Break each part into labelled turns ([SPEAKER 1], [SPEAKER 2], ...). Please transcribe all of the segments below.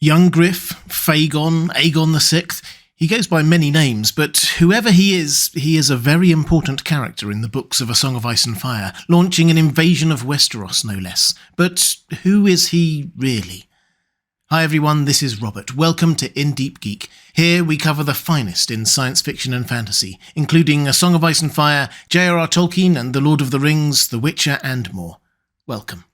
[SPEAKER 1] Young Griff, Fagon, Aegon VI, he goes by many names, but whoever he is a very important character in the books of A Song of Ice and Fire, launching an invasion of Westeros, no less. But who is he really? Hi everyone, this is Robert. Welcome to Deep Geek. Here we cover the finest in science fiction and fantasy, including A Song of Ice and Fire, J.R.R. Tolkien and The Lord of the Rings, The Witcher and more. Welcome.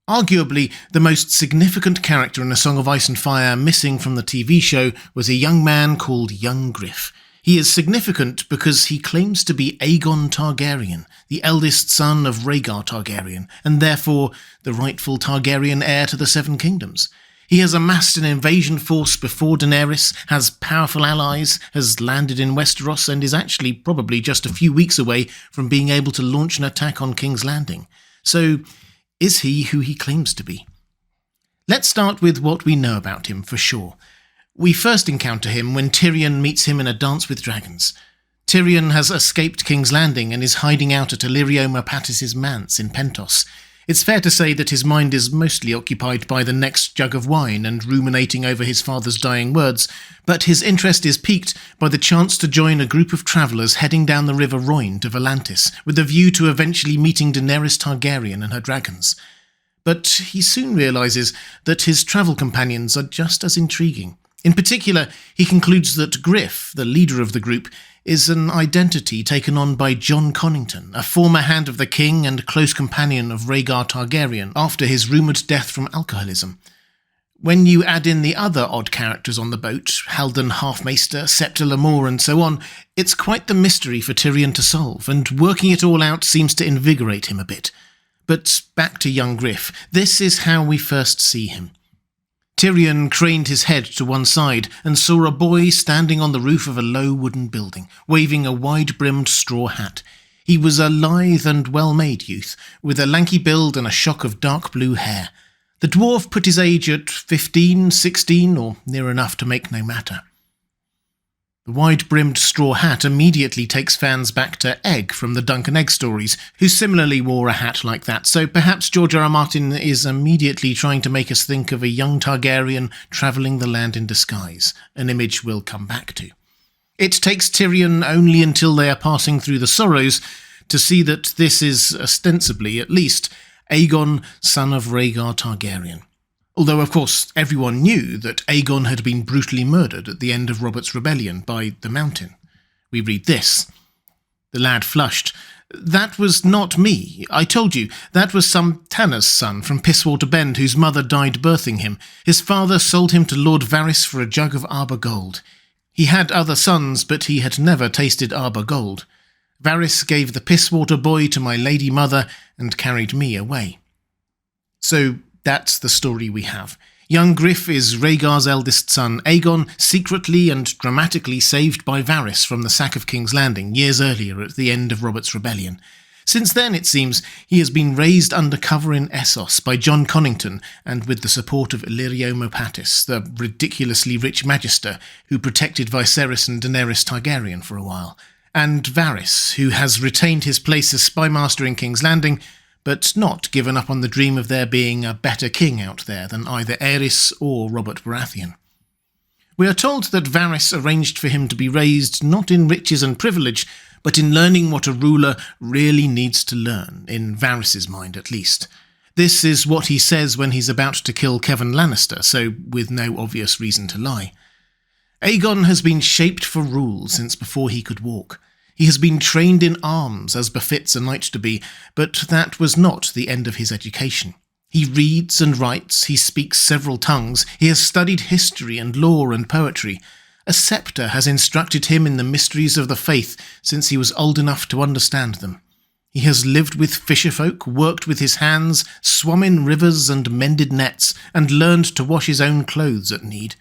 [SPEAKER 1] Arguably, the most significant character in A Song of Ice and Fire missing from the TV show was a young man called Young Griff. He is significant because he claims to be Aegon Targaryen, the eldest son of Rhaegar Targaryen, and therefore the rightful Targaryen heir to the Seven Kingdoms. He has amassed an invasion force before Daenerys, has powerful allies, has landed in Westeros, and is actually probably just a few weeks away from being able to launch an attack on King's Landing. So, is he who he claims to be? Let's start with what we know about him for sure. We first encounter him when Tyrion meets him in a dance with dragons. Tyrion has escaped King's Landing and is hiding out at Illyrio Merpatis's manse in Pentos. It's fair to say that his mind is mostly occupied by the next jug of wine and ruminating over his father's dying words, but his interest is piqued by the chance to join a group of travellers heading down the River Rhoyne to Valentis, with a view to eventually meeting Daenerys Targaryen and her dragons. But he soon realises that his travel companions are just as intriguing. In particular, he concludes that Griff, the leader of the group, is an identity taken on by Jon Connington, a former Hand of the King and close companion of Rhaegar Targaryen after his rumoured death from alcoholism. When you add in the other odd characters on the boat, Haldan Halfmaester, Septa Lemore and so on, it's quite the mystery for Tyrion to solve, and working it all out seems to invigorate him a bit. But back to young Griff. This is how we first see him. Tyrion craned his head to one side and saw a boy standing on the roof of a low wooden building, waving a wide-brimmed straw hat. He was a lithe and well-made youth, with a lanky build and a shock of dark blue hair. The dwarf put his age at 15, 16, or near enough to make no matter. The wide-brimmed straw hat immediately takes fans back to Egg from the Dunk and Egg stories, who similarly wore a hat like that, so perhaps George R. R. Martin is immediately trying to make us think of a young Targaryen travelling the land in disguise, an image we'll come back to. It takes Tyrion only until they are passing through the Sorrows to see that this is, ostensibly at least, Aegon, son of Rhaegar Targaryen. Although, of course, everyone knew that Aegon had been brutally murdered at the end of Robert's rebellion by the Mountain. We read this. The lad flushed. That was not me. I told you, that was some tanner's son from Pisswater Bend whose mother died birthing him. His father sold him to Lord Varys for a jug of Arbor gold. He had other sons, but he had never tasted Arbor gold. Varys gave the Pisswater boy to my lady mother and carried me away. So, that's the story we have. Young Griff is Rhaegar's eldest son, Aegon, secretly and dramatically saved by Varys from the sack of King's Landing years earlier at the end of Robert's rebellion. Since then, it seems, he has been raised undercover in Essos by Jon Connington and with the support of Illyrio Merpatis, the ridiculously rich magister who protected Viserys and Daenerys Targaryen for a while, and Varys, who has retained his place as spymaster in King's Landing, but not given up on the dream of there being a better king out there than either Aerys or Robert Baratheon. We are told that Varys arranged for him to be raised not in riches and privilege, but in learning what a ruler really needs to learn, in Varys's mind at least. This is what he says when he's about to kill Kevan Lannister, so with no obvious reason to lie. Aegon has been shaped for rule since before he could walk. He has been trained in arms, as befits a knight to be, but that was not the end of his education. He reads and writes, he speaks several tongues, he has studied history and law and poetry. A sceptre has instructed him in the mysteries of the faith since he was old enough to understand them. He has lived with fisherfolk, worked with his hands, swum in rivers and mended nets, and learned to wash his own clothes at need.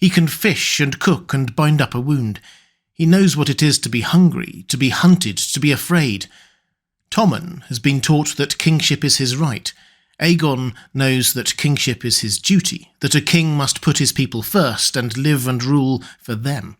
[SPEAKER 1] He can fish and cook and bind up a wound. He knows what it is to be hungry, to be hunted, to be afraid. Tommen has been taught that kingship is his right. Aegon knows that kingship is his duty, that a king must put his people first and live and rule for them.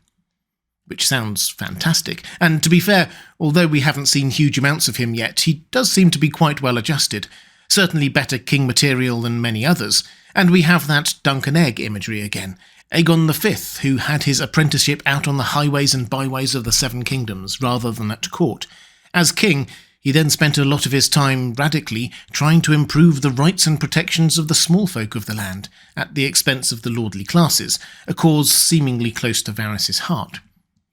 [SPEAKER 1] Which sounds fantastic, and to be fair, although we haven't seen huge amounts of him yet, he does seem to be quite well adjusted. Certainly better king material than many others, And we have that dunk and egg imagery again. Aegon V, who had his apprenticeship out on the highways and byways of the Seven Kingdoms rather than at court. As king, he then spent a lot of his time radically trying to improve the rights and protections of the small folk of the land, at the expense of the lordly classes, a cause seemingly close to Varys' heart.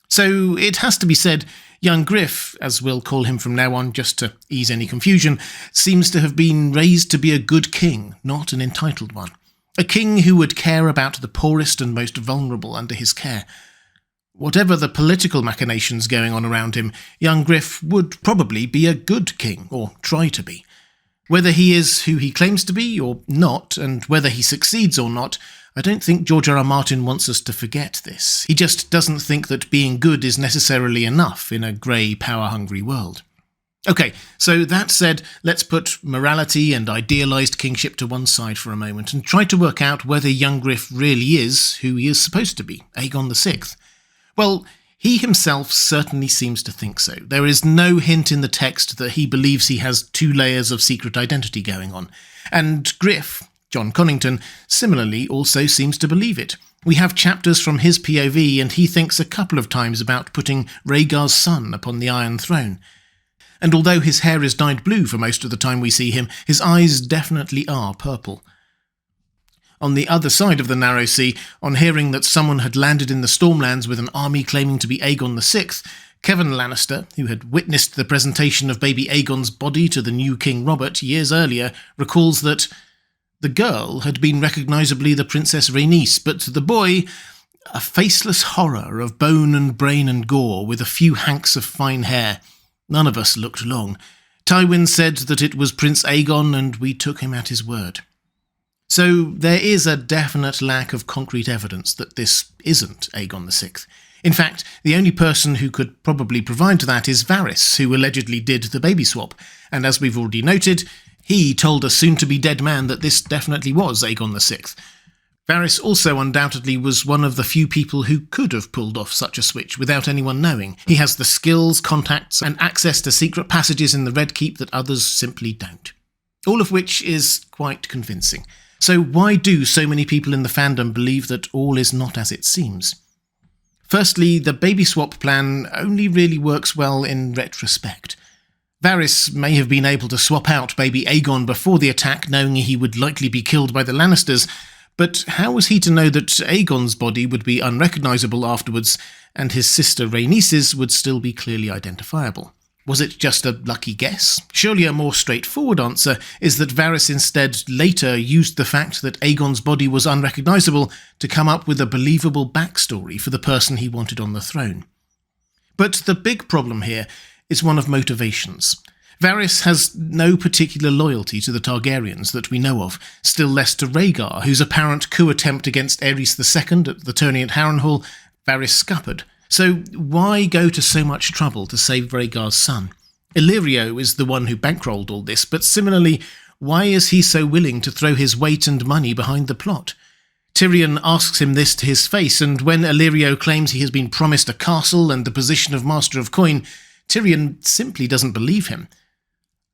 [SPEAKER 1] So it has to be said, young Griff, as we'll call him from now on just to ease any confusion, seems to have been raised to be a good king, not an entitled one. A king who would care about the poorest and most vulnerable under his care. Whatever the political machinations going on around him, young Griff would probably be a good king, or try to be. Whether he is who he claims to be or not, and whether he succeeds or not, I don't think George R. R. Martin wants us to forget this. He just doesn't think that being good is necessarily enough in a grey, power-hungry world. Okay, so that said, let's put morality and idealised kingship to one side for a moment and try to work out whether young Griff really is who he is supposed to be, Aegon VI. Well, he himself certainly seems to think so. There is no hint in the text that he believes he has 2 layers of secret identity going on. And Griff, John Connington, similarly also seems to believe it. We have chapters from his POV, and he thinks a couple of times about putting Rhaegar's son upon the Iron Throne. And although his hair is dyed blue for most of the time we see him, his eyes definitely are purple. On the other side of the Narrow Sea, on hearing that someone had landed in the Stormlands with an army claiming to be Aegon VI, Kevin Lannister, who had witnessed the presentation of baby Aegon's body to the new King Robert years earlier, recalls that the girl had been recognisably the Princess Rhaenys, but the boy, a faceless horror of bone and brain and gore with a few hanks of fine hair. None of us looked long. Tywin said that it was Prince Aegon, and we took him at his word. So there is a definite lack of concrete evidence that this isn't Aegon VI. In fact, the only person who could probably provide that is Varys, who allegedly did the baby swap, and as we've already noted, he told a soon-to-be dead man that this definitely was Aegon VI. Varys also undoubtedly was one of the few people who could have pulled off such a switch without anyone knowing. He has the skills, contacts, and access to secret passages in the Red Keep that others simply don't. All of which is quite convincing. So why do so many people in the fandom believe that all is not as it seems? Firstly, the baby swap plan only really works well in retrospect. Varys may have been able to swap out baby Aegon before the attack, knowing he would likely be killed by the Lannisters, but how was he to know that Aegon's body would be unrecognisable afterwards, and his sister Rhaenys's would still be clearly identifiable? Was it just a lucky guess? Surely a more straightforward answer is that Varys instead later used the fact that Aegon's body was unrecognisable to come up with a believable backstory for the person he wanted on the throne. But the big problem here is one of motivations. Varys has no particular loyalty to the Targaryens that we know of, still less to Rhaegar, whose apparent coup attempt against Aerys II at the tourney at Harrenhal, Varys scuppered. So why go to so much trouble to save Rhaegar's son? Illyrio is the one who bankrolled all this, but similarly, why is he so willing to throw his weight and money behind the plot? Tyrion asks him this to his face, and when Illyrio claims he has been promised a castle and the position of Master of Coin, Tyrion simply doesn't believe him.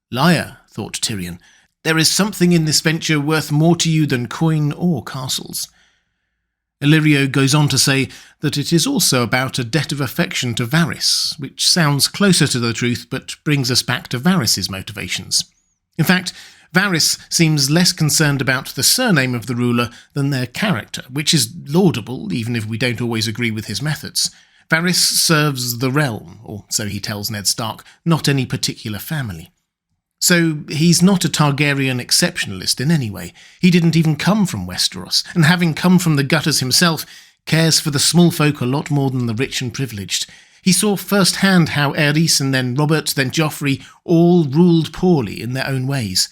[SPEAKER 1] Liar, thought Tyrion. There is something in this venture worth more to you than coin or castles. Illyrio goes on to say that it is also about a debt of affection to Varys, which sounds closer to the truth but brings us back to Varys' motivations. In fact, Varys seems less concerned about the surname of the ruler than their character, which is laudable even if we don't always agree with his methods. Varys serves the realm, or so he tells Ned Stark, not any particular family. So he's not a Targaryen exceptionalist in any way. He didn't even come from Westeros, and having come from the gutters himself, cares for the small folk a lot more than the rich and privileged. He saw firsthand how Aerys and then Robert, then Joffrey, all ruled poorly in their own ways.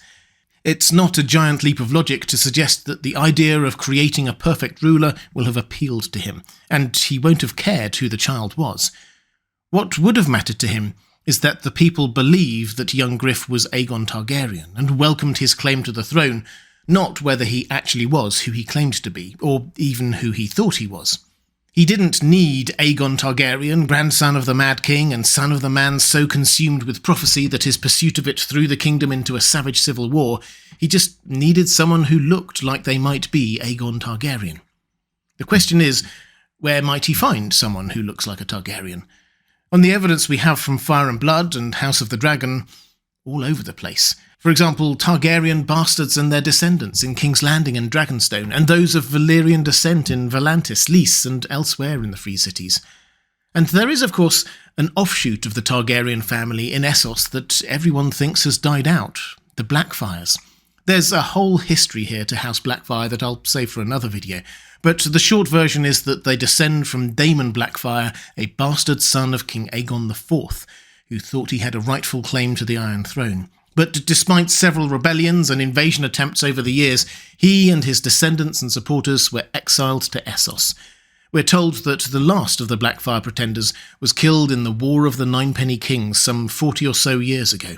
[SPEAKER 1] It's not a giant leap of logic to suggest that the idea of creating a perfect ruler will have appealed to him, and he won't have cared who the child was. What would have mattered to him is that the people believe that young Griff was Aegon Targaryen and welcomed his claim to the throne, not whether he actually was who he claimed to be, or even who he thought he was. He didn't need Aegon Targaryen, grandson of the Mad King and son of the man so consumed with prophecy that his pursuit of it threw the kingdom into a savage civil war. He just needed someone who looked like they might be Aegon Targaryen. The question is, where might he find someone who looks like a Targaryen? On the evidence we have from Fire and Blood and House of the Dragon, all over the place. For example, Targaryen bastards and their descendants in King's Landing and Dragonstone, and those of Valyrian descent in Valantis, Lys, and elsewhere in the Free Cities. And there is, of course, an offshoot of the Targaryen family in Essos that everyone thinks has died out, the Blackfyres. There's a whole history here to House Blackfyre that I'll save for another video, but the short version is that they descend from Daemon Blackfyre, a bastard son of King Aegon IV, who thought he had a rightful claim to the Iron Throne. But despite several rebellions and invasion attempts over the years, he and his descendants and supporters were exiled to Essos. We're told that the last of the Blackfyre pretenders was killed in the War of the Ninepenny Kings some 40 or so years ago.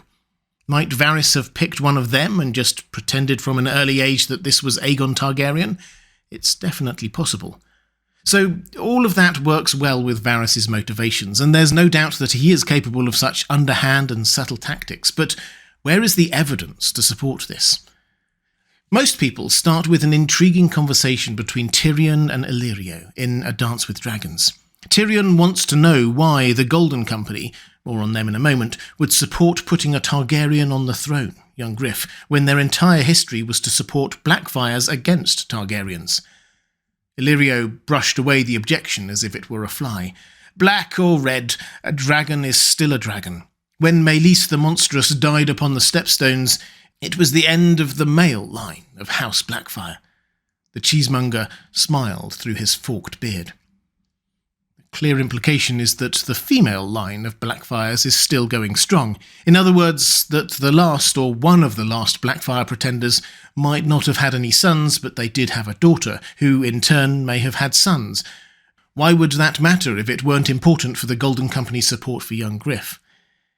[SPEAKER 1] Might Varys have picked one of them and just pretended from an early age that this was Aegon Targaryen? It's definitely possible. So all of that works well with Varys' motivations, and there's no doubt that he is capable of such underhand and subtle tactics, but where is the evidence to support this? Most people start with an intriguing conversation between Tyrion and Illyrio in A Dance with Dragons. Tyrion wants to know why the Golden Company, more on them in a moment, would support putting a Targaryen on the throne, young Griff, when their entire history was to support Blackfyres against Targaryens. Illyrio brushed away the objection as if it were a fly. Black or red, a dragon is still a dragon. When Meleys the Monstrous died upon the Stepstones, it was the end of the male line of House Blackfyre. The cheesemonger smiled through his forked beard. The clear implication is that the female line of Blackfyres is still going strong. In other words, that the last or one of the last Blackfyre pretenders might not have had any sons, but they did have a daughter, who in turn may have had sons. Why would that matter if it weren't important for the Golden Company's support for young Griff?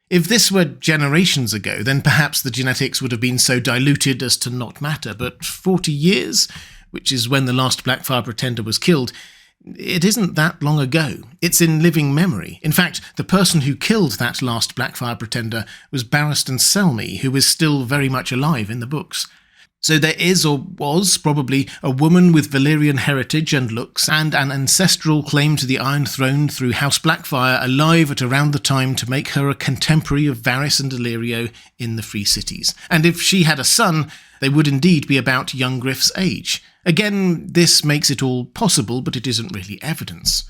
[SPEAKER 1] If this were generations ago, then perhaps the genetics would have been so diluted as to not matter, but 40 years, which is when the last Blackfyre pretender was killed, it isn't that long ago. It's in living memory. In fact, the person who killed that last Blackfyre pretender was Barristan Selmy, who is still very much alive in the books. So there is, or was, probably a woman with Valyrian heritage and looks, and an ancestral claim to the Iron Throne through House Blackfyre, alive at around the time to make her a contemporary of Varys and Illyrio in the Free Cities. And if she had a son, they would indeed be about young Griff's age. Again, this makes it all possible, but it isn't really evidence.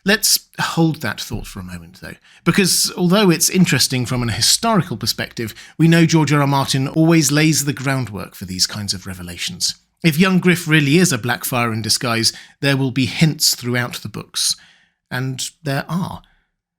[SPEAKER 1] Let's hold that thought for a moment, though, because although it's interesting from an historical perspective, we know George R. R. Martin always lays the groundwork for these kinds of revelations. If young Griff really is a Blackfyre in disguise, there will be hints throughout the books. And there are.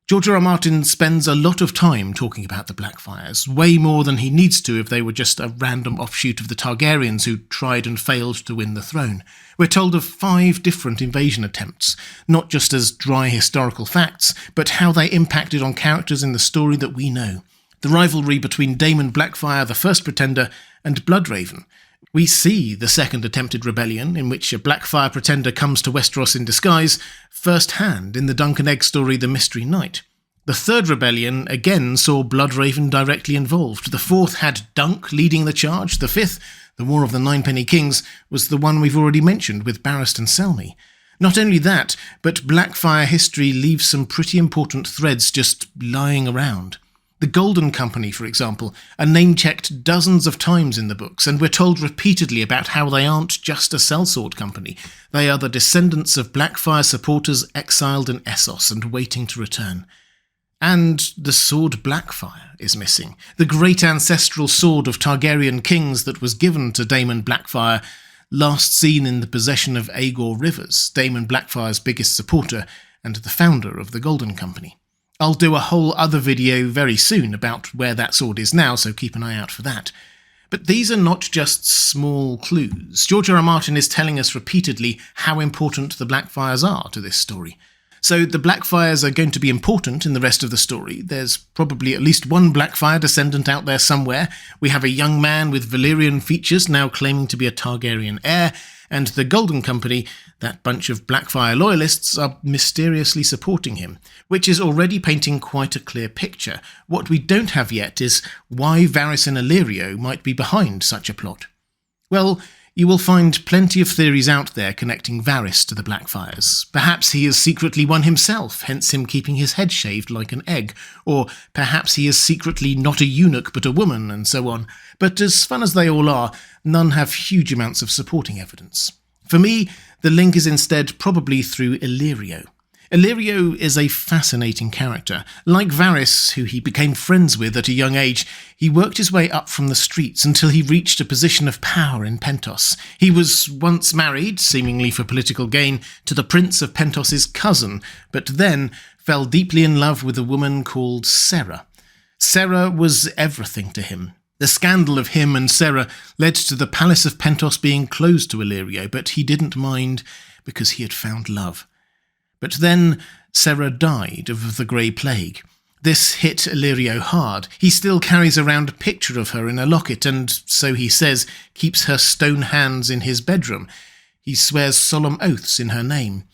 [SPEAKER 1] George R. R. Martin spends a lot of time talking about the Blackfyres, way more than he needs to if they were just a random offshoot of the Targaryens who tried and failed to win the throne. We're told of 5 different invasion attempts, not just as dry historical facts, but how they impacted on characters in the story that we know. The rivalry between Daemon Blackfyre, the first pretender, and Bloodraven. We see the second attempted rebellion, in which a Blackfyre pretender comes to Westeros in disguise, first-hand in the Dunk and Egg story The Mystery Knight. The third rebellion again saw Bloodraven directly involved. The fourth had Dunk leading the charge. The fifth, the War of the Ninepenny Kings, was the one we've already mentioned with Barristan Selmy. Not only that, but Blackfyre history leaves some pretty important threads just lying around. The Golden Company, for example, are name-checked dozens of times in the books, and we're told repeatedly about how they aren't just a sellsword company. They are the descendants of Blackfyre supporters exiled in Essos and waiting to return. And the sword Blackfyre is missing. The great ancestral sword of Targaryen kings that was given to Daemon Blackfyre, last seen in the possession of Aegor Rivers, Daemon Blackfyre's biggest supporter and the founder of the Golden Company. I'll do a whole other video very soon about where that sword is now, so keep an eye out for that. But these are not just small clues. George R. R. Martin is telling us repeatedly how important the Blackfyres are to this story. So the Blackfires are going to be important in the rest of the story. There's probably at least one Blackfire descendant out there somewhere. We have a young man with Valyrian features now claiming to be a Targaryen heir, and the Golden Company, that bunch of Blackfire loyalists, are mysteriously supporting him, which is already painting quite a clear picture. What we don't have yet is why Varys and Illyrio might be behind such a plot. Well, you will find plenty of theories out there connecting Varys to the Blackfires. Perhaps he is secretly one himself, hence him keeping his head shaved like an egg, or perhaps he is secretly not a eunuch but a woman, and so on. But as fun as they all are, none have huge amounts of supporting evidence. For me, the link is instead probably through Illyrio. Illyrio is a fascinating character. Like Varys, who he became friends with at a young age, he worked his way up from the streets until he reached a position of power in Pentos. He was once married, seemingly for political gain, to the Prince of Pentos's cousin, but then fell deeply in love with a woman called Serra. Serra was everything to him. The scandal of him and Serra led to the Palace of Pentos being closed to Illyrio, but he didn't mind because he had found love. But then Serra died of the Grey Plague. This hit Illyrio hard. He still carries around a picture of her in a locket and, so he says, keeps her stone hands in his bedroom. He swears solemn oaths in her name.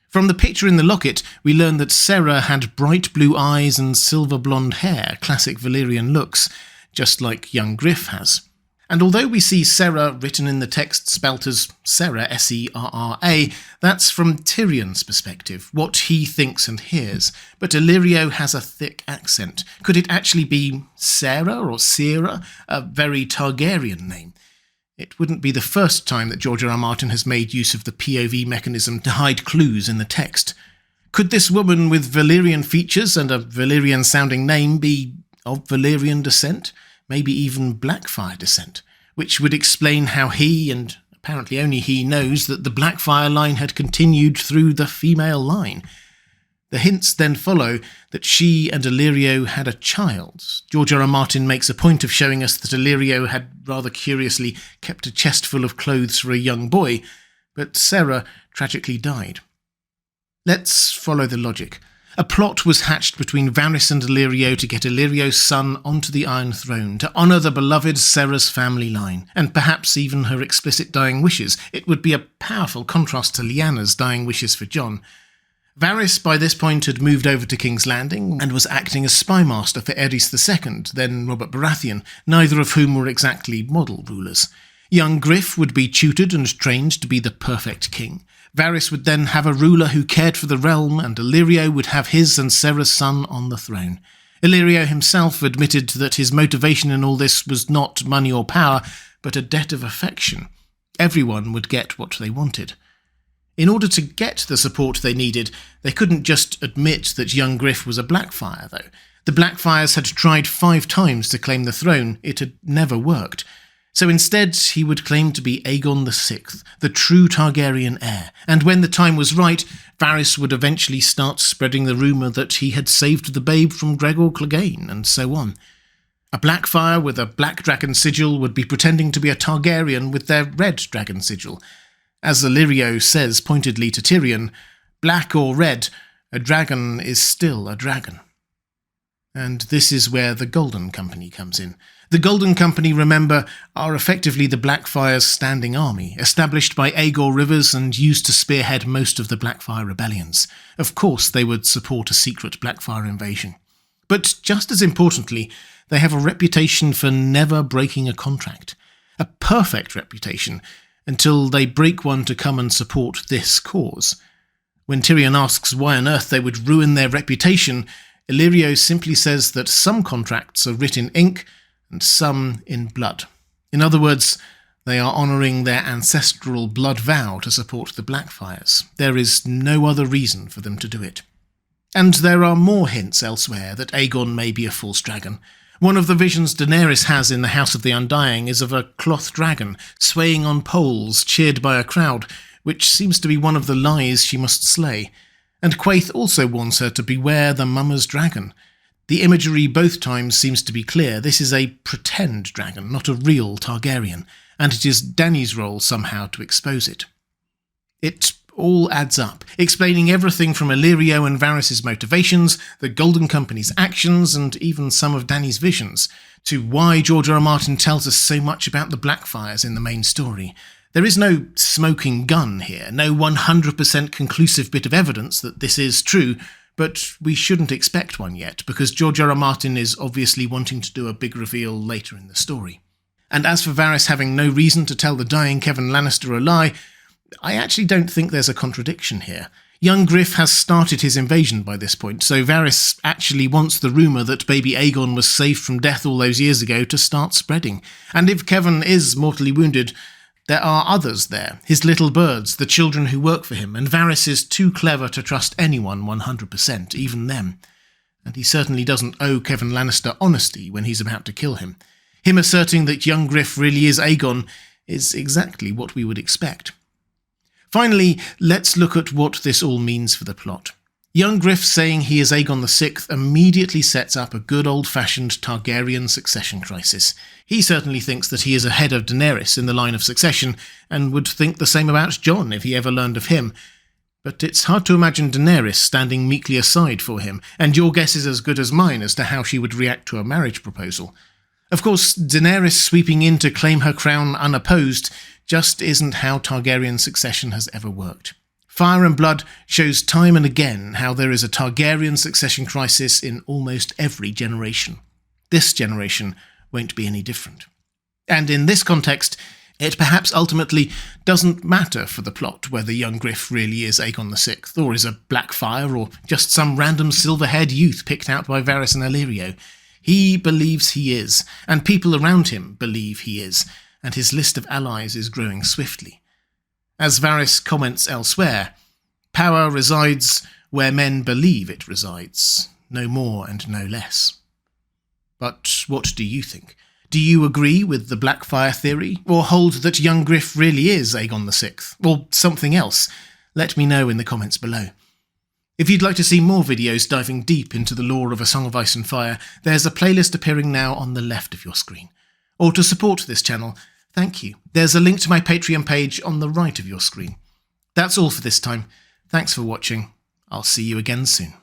[SPEAKER 1] From the picture in the locket, we learn that Serra had bright blue eyes and silver blonde hair, classic Valyrian looks, just like young Griff has. And although we see Serra written in the text spelt as Serra, S-E-R-R-A, that's from Tyrion's perspective, what he thinks and hears. But Illyrio has a thick accent. Could it actually be Sarah or Sierra, a very Targaryen name? It wouldn't be the first time that George R. R. Martin has made use of the POV mechanism to hide clues in the text. Could this woman with Valyrian features and a Valyrian-sounding name be of Valyrian descent? Maybe even Blackfire descent, which would explain how he, and apparently only he, knows that the Blackfire line had continued through the female line. The hints then follow that she and Illyrio had a child. George R. R. Martin makes a point of showing us that Illyrio had rather curiously kept a chest full of clothes for a young boy, but Serra tragically died. Let's follow the logic. A plot was hatched between Varys and Illyrio to get Illyrio's son onto the Iron Throne, to honour the beloved Serra's family line, and perhaps even her explicit dying wishes. It would be a powerful contrast to Lyanna's dying wishes for Jon. Varys, by this point, had moved over to King's Landing and was acting as spymaster for Aerys II, then Robert Baratheon, neither of whom were exactly model rulers. Young Griff would be tutored and trained to be the perfect king. Varys would then have a ruler who cared for the realm, and Illyrio would have his and Serra's son on the throne. Illyrio himself admitted that his motivation in all this was not money or power, but a debt of affection. Everyone would get what they wanted. In order to get the support they needed, they couldn't just admit that young Griff was a Blackfire, though. The Blackfires had tried 5 times to claim the throne. It had never worked. So instead, he would claim to be Aegon VI, the true Targaryen heir, and when the time was right, Varys would eventually start spreading the rumour that he had saved the babe from Gregor Clegane, and so on. A Blackfire with a black dragon sigil would be pretending to be a Targaryen with their red dragon sigil. As Illyrio says pointedly to Tyrion, black or red, a dragon is still a dragon. And this is where the Golden Company comes in. The Golden Company, remember, are effectively the Blackfire's standing army, established by Aegor Rivers and used to spearhead most of the Blackfire rebellions. Of course, they would support a secret Blackfire invasion. But just as importantly, they have a reputation for never breaking a contract. A perfect reputation, until they break one to come and support this cause. When Tyrion asks why on earth they would ruin their reputation, Illyrio simply says that some contracts are writ in ink and some in blood. In other words, they are honouring their ancestral blood vow to support the Blackfires. There is no other reason for them to do it. And there are more hints elsewhere that Aegon may be a false dragon. One of the visions Daenerys has in the House of the Undying is of a cloth dragon swaying on poles, cheered by a crowd, which seems to be one of the lies she must slay. And Quaithe also warns her to beware the Mummer's dragon. The imagery both times seems to be clear. This is a pretend dragon, not a real Targaryen, and it is Dany's role somehow to expose it. It all adds up, explaining everything from Illyrio and Varys' motivations, the Golden Company's actions, and even some of Dany's visions, to why George R. R. Martin tells us so much about the Blackfires in the main story. There is no smoking gun here, no 100% conclusive bit of evidence that this is true, but we shouldn't expect one yet, because George R. R. Martin is obviously wanting to do a big reveal later in the story. And as for Varys having no reason to tell the dying Kevan Lannister a lie, I actually don't think there's a contradiction here. Young Griff has started his invasion by this point, so Varys actually wants the rumour that baby Aegon was saved from death all those years ago to start spreading. And if Kevan is mortally wounded, there are others there, his little birds, the children who work for him, and Varys is too clever to trust anyone 100%, even them. And he certainly doesn't owe Kevan Lannister honesty when he's about to kill him. Him asserting that young Griff really is Aegon is exactly what we would expect. Finally, let's look at what this all means for the plot. Young Griff saying he is Aegon VI immediately sets up a good old-fashioned Targaryen succession crisis. He certainly thinks that he is ahead of Daenerys in the line of succession, and would think the same about Jon if he ever learned of him. But it's hard to imagine Daenerys standing meekly aside for him, and your guess is as good as mine as to how she would react to a marriage proposal. Of course, Daenerys sweeping in to claim her crown unopposed just isn't how Targaryen succession has ever worked. Fire and Blood shows time and again how there is a Targaryen succession crisis in almost every generation. This generation won't be any different. And in this context, it perhaps ultimately doesn't matter for the plot whether young Griff really is Aegon VI, or is a Blackfire, or just some random silver-haired youth picked out by Varys and Illyrio. He believes he is, and people around him believe he is, and his list of allies is growing swiftly. As Varys comments elsewhere, power resides where men believe it resides, no more and no less. But what do you think? Do you agree with the Blackfire theory, or hold that young Griff really is Aegon VI, or something else? Let me know in the comments below. If you'd like to see more videos diving deep into the lore of A Song of Ice and Fire, there's a playlist appearing now on the left of your screen. Or to support this channel, thank you. There's a link to my Patreon page on the right of your screen. That's all for this time. Thanks for watching. I'll see you again soon.